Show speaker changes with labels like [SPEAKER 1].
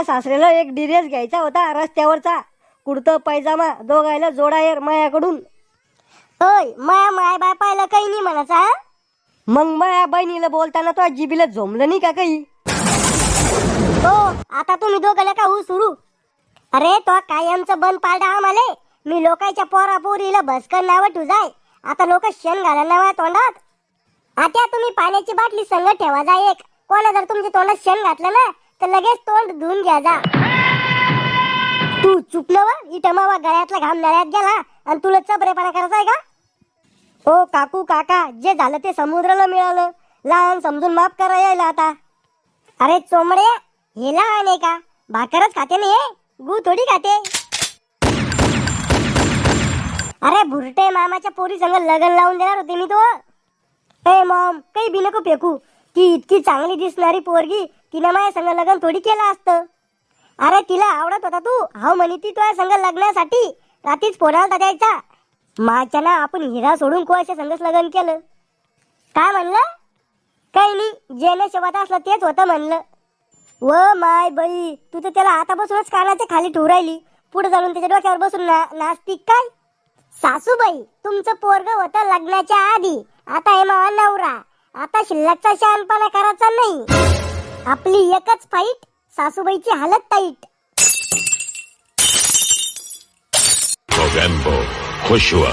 [SPEAKER 1] माया सासऱ्याला एक ड्रेस घ्यायचा होता रस्त्यावरचा, कुर्ता पैजामा दोघायला जोडायर मायाकडून.
[SPEAKER 2] ओय माया माय बाय पाहिलं काही नाही म्हणाचा.
[SPEAKER 1] मग माया बहिणीला बोलताना तो जिबीला झोमलं नाही का काही?
[SPEAKER 2] हो आता तुम्ही दोघं का हो सुरू. अरे तो कायमचं बंद पाडा आम्हाले. मी लोकांच्या पोरा पोरीला भस्कर नाव ठुजाय. आता लोक शेण घालायला नाव तोंडात. आता तुम्ही पाण्याची बाटली संग ठेवा जा एक. कोणा जर तुमच्या तोंडात शेण घातलं ना तर लगेच तोंड धुवून घ्या जा. तू चुकलं वा इथं मावा गळ्यातला घाम नळ्यात गेला आणि तुला चबरेपणा करायचा आहे का?
[SPEAKER 1] ओ काकू काका, जे झालं ते समुद्राला मिळालं. लहान समजून माफ करा यायला आता.
[SPEAKER 2] अरे चोमडे हे लहान आहे का? भाकरच खाते नाही हे, गू थोडी खाते. अरे भुरटे मामाच्या पोरी संग लग्न लावून देणार होते मी तो. ए मॉम काही बी नको फेकू. ती इतकी चांगली दिसणारी पोरगी तिनं माझ्या संग लग्न थोडी केलं असतं. अरे तिला आवडत होता तू हाव म्हणी ती तुझ्या संग लग्नासाठी रात्रीच फोनाला द्यायचा. माच्या ना आपण हिरा सोडून कोणाच्या संगच लग्न केलं. काय म्हणलं? काही नाही, जे नशिबात असलं तेच होतं म्हणलं. व माय बाई तू तर त्याला आता बसूनच कानाच्या खाली ठेवू राहिली. पुढे जाऊन त्याच्या डोक्यावर बसून नाचती काय? सासूबाई तुमचं पोरग होतं लग्नाच्या आधी. आता हे मावा नवरा. आता शिल्लकचा शहाणपणा करायचा नाही. आपली एकच फाईट, सासूबाईची हालत टाईट.
[SPEAKER 3] Movember खुश हुआ.